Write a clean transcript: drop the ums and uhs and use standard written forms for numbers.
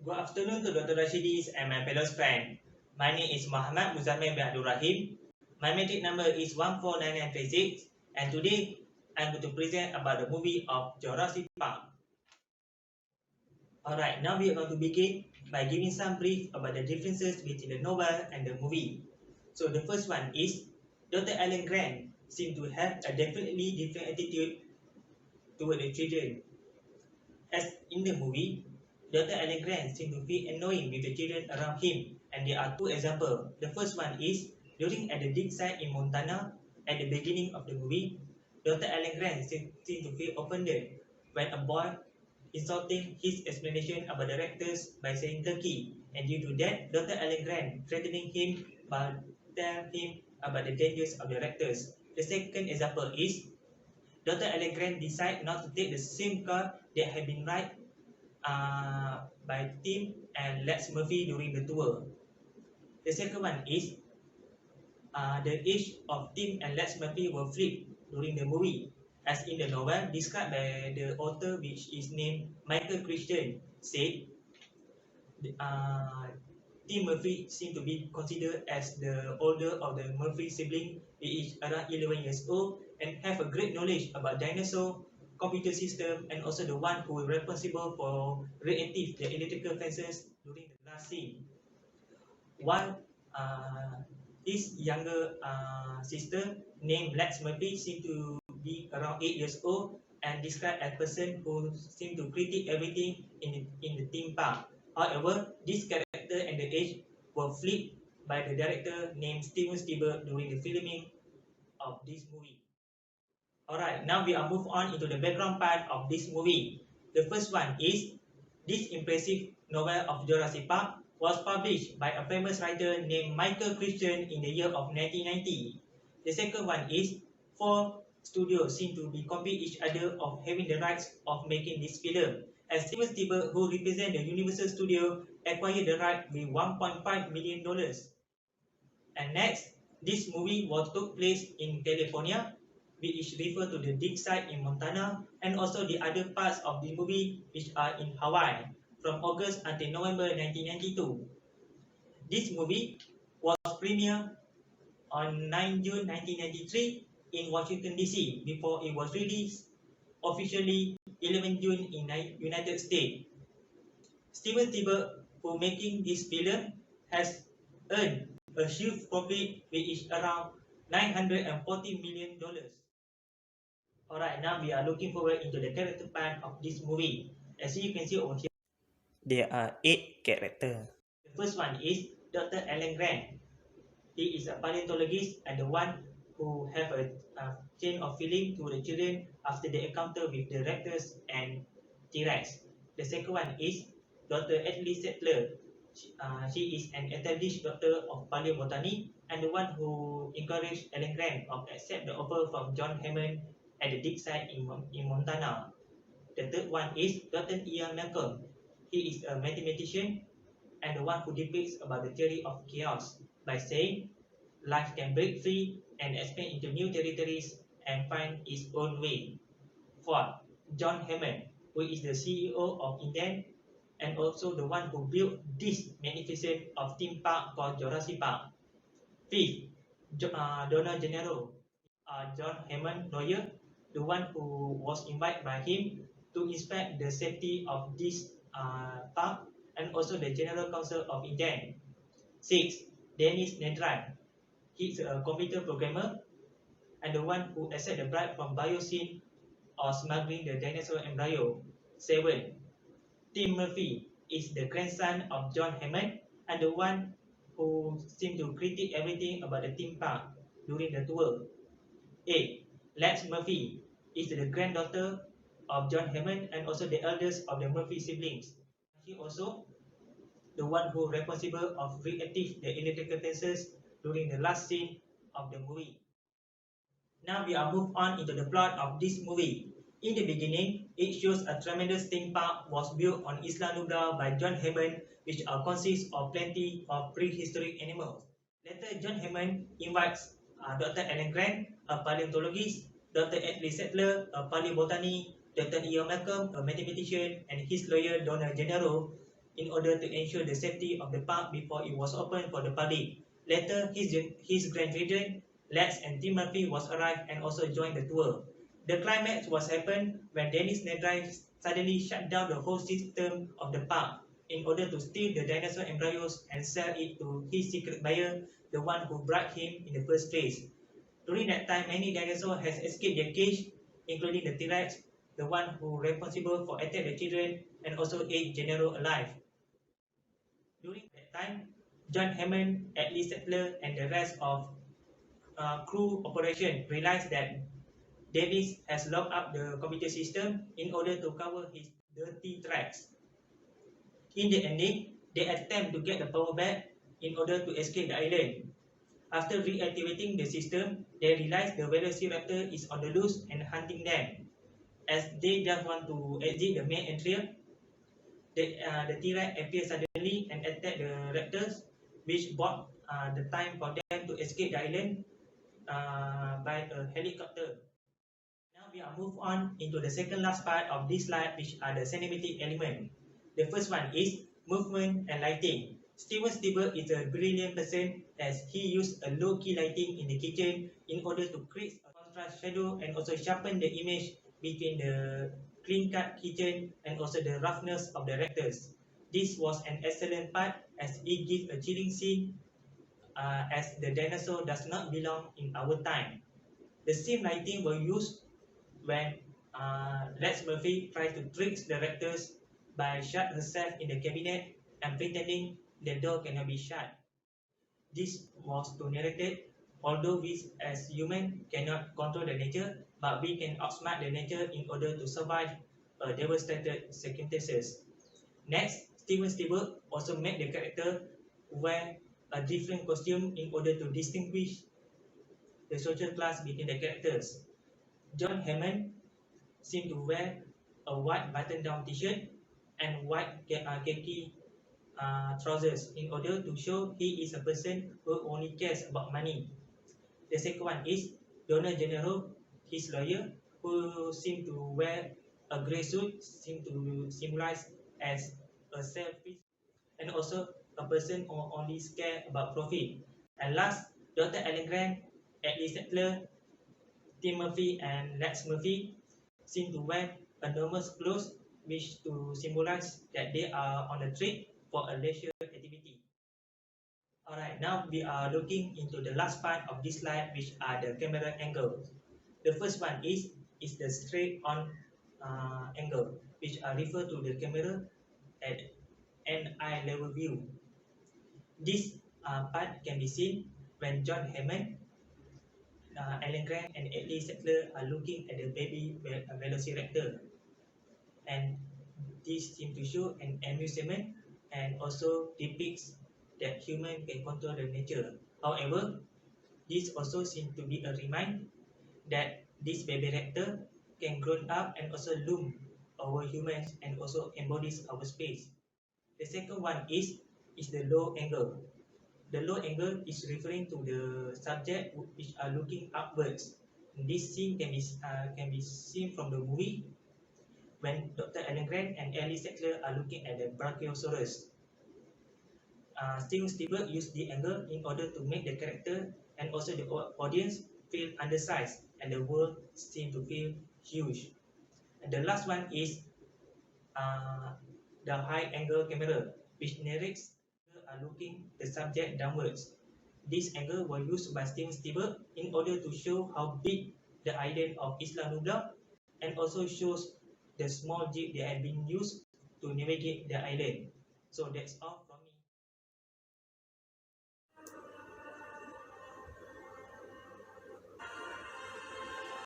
Good afternoon to Dr. Rashidis and my fellow friends. My name is Muzzammil bin Abdul Rahim. My metric number is 149936 and today I'm going to present about the movie of Jurassic Park. Alright, now we are going to begin by giving some brief about the differences between the novel and the movie. So the first one is Dr. Alan Grant seemed to have a definitely different attitude toward the children. As in the movie, Dr. Alan Grant seemed to feel annoying with the children around him, and there are two examples. The first one is during at the dig site in Montana at the beginning of the movie. Dr. Alan Grant seemed to feel offended when a boy insulting his explanation about the raptors by saying turkey, and due to that, Dr. Alan Grant threatening him by telling him about the dangers of the raptors. The second example is Dr. Alan Grant decided not to take the same car that had been ride by Tim and Lex Murphy during the tour. The second one is the age of Tim and Lex Murphy were flipped during the movie. As in the novel described by the author, which is named Michael Christian, said Tim Murphy seemed to be considered as the older of the Murphy siblings. He is around 11 years old and have a great knowledge about dinosaur, computer system, and also the one who is responsible for reactive the electrical fences during the last scene. While his younger sister named Lex Murphy seemed to be around 8 years old and described as a person who seemed to critique everything in the theme park. However, this character and the age were flipped by the director named Steven Spielberg during the filming of this movie. Alright, now we are move on into the background part of this movie. The first one is this impressive novel of Jurassic Park was published by a famous writer named Michael Christian in the year of 1990. The second one is 4 studios seem to be compete each other of having the rights of making this film. And Steven Spielberg, who represents the Universal Studio, acquired the right with $1.5 million. And next, this movie was took place in California, which is referred to the dig site in Montana, and also the other parts of the movie which are in Hawaii from August until November 1992. This movie was premiered on 9 June 1993 in Washington DC before it was released officially 11 June in United States. Steven Spielberg, who making this film, has earned a huge profit which is around $940 million. Alright, now we are looking forward into the character part of this movie. As you can see over here, there are 8 characters. The first one is Dr. Alan Grant. He is a paleontologist and the one who have a chain of feeling to the children after the encounter with the raptors and T-Rex. The second one is Dr. Ashley Settler. She is an established doctor of paleobotany and the one who encouraged Alan Grant to accept the offer from John Hammond at the dig site in Montana. The third one is Dr. Ian Malcolm. He is a mathematician and the one who depicts about the theory of chaos by saying life can break free and expand into new territories and find its own way. Fourth, John Hammond, who is the CEO of Intel and also the one who built this magnificent of theme park called Jurassic Park. Fifth, Donald Gennaro, John Hammond lawyer, the one who was invited by him to inspect the safety of this park and also the General Counsel of Intel. Sixth, Dennis Nedran. He's a computer programmer and the one who accepted the bribe from Biosyn or smuggling the dinosaur embryo. 7. Tim Murphy is the grandson of John Hammond and the one who seemed to critique everything about the theme park during the tour. 8. Lex Murphy is the granddaughter of John Hammond and also the eldest of the Murphy siblings. She also the one who responsible of reactive the electrical fences during the last scene of the movie. Now we are moved on into the plot of this movie. In the beginning, it shows a tremendous theme park was built on Isla Nublar by John Hammond, which consists of plenty of prehistoric animals. Later, John Hammond invites Dr. Alan Grant, a paleontologist, Dr. Ashley Settler, a paleobotany, Dr. Ian Malcolm, a mathematician, and his lawyer Donald Gennaro in order to ensure the safety of the park before it was opened for the public. Later, his grandchildren, Lex and Tim Murphy, was arrived and also joined the tour. The climax was happened when Dennis Nedry suddenly shut down the whole system of the park in order to steal the dinosaur embryos and sell it to his secret buyer, the one who bribed him in the first place. During that time, many dinosaurs has escaped their cage, including the T-Rex, the one who responsible for attack the children and also ate Gennaro alive. During that time, John Hammond, Lee Settler, and the rest of crew operation realized that Davis has locked up the computer system in order to cover his dirty tracks. In the ending, they attempt to get the power back in order to escape the island. After reactivating the system, they realize the Velociraptor is on the loose and hunting them. As they just want to exit the main entry, the T-Rex appears suddenly and attack the raptors, which bought the time for them to escape the island by a helicopter. Now we are move on into the second last part of this slide, which are the cinematic element. The first one is movement and lighting. Steven Spielberg is a brilliant person as he used a low-key lighting in the kitchen in order to create a contrast shadow and also sharpen the image between the clean-cut kitchen and also the roughness of the raptors. This was an excellent part as it gives a chilling scene as the dinosaur does not belong in our time. The same lighting were used when Lex Murphy tries to trick the raptors by shut herself in the cabinet and pretending the door cannot be shut. This was to narrate, although we as humans cannot control the nature, but we can outsmart the nature in order to survive devastated circumstances. Next, Steven Spielberg also made the character wear a different costume in order to distinguish the social class between the characters. John Hammond seemed to wear a white button-down t-shirt and white khaki trousers in order to show he is a person who only cares about money. The second one is Donald Gennaro, his lawyer, who seemed to wear a grey suit, seemed to symbolize as a selfish and also a person who only cares about profit. And last, Dr. Alan Grant, Lee Settler, Tim Murphy, and Lex Murphy seem to wear enormous clothes, which to symbolize that they are on a trip for a leisure activity. Alright, now we are looking into the last part of this slide, which are the camera angles. The first one is the straight on angle, which are refer to the camera at an eye level view. This part can be seen when John Hammond, Alan Grant, and Lee Settler are looking at the baby Velociraptor, and this seems to show an amusement and also depicts that human can control the nature. However, this also seems to be a reminder that this baby raptor can grow up and also loom over humans and also embodies our space. The second one is the low angle. The low angle is referring to the subject which are looking upwards. This scene can be seen from the movie when Dr. Alan Grant and Ellie Sattler are looking at the Brachiosaurus. Steven Spielberg used the angle in order to make the character and also the audience feel undersized and the world seem to feel huge. And the last one is the high angle camera, which narrates are looking the subject downwards. This angle was used by Steven Spielberg in order to show how big the island of Isla Nublar and also shows the small jeep that had been used to navigate the island. So that's all.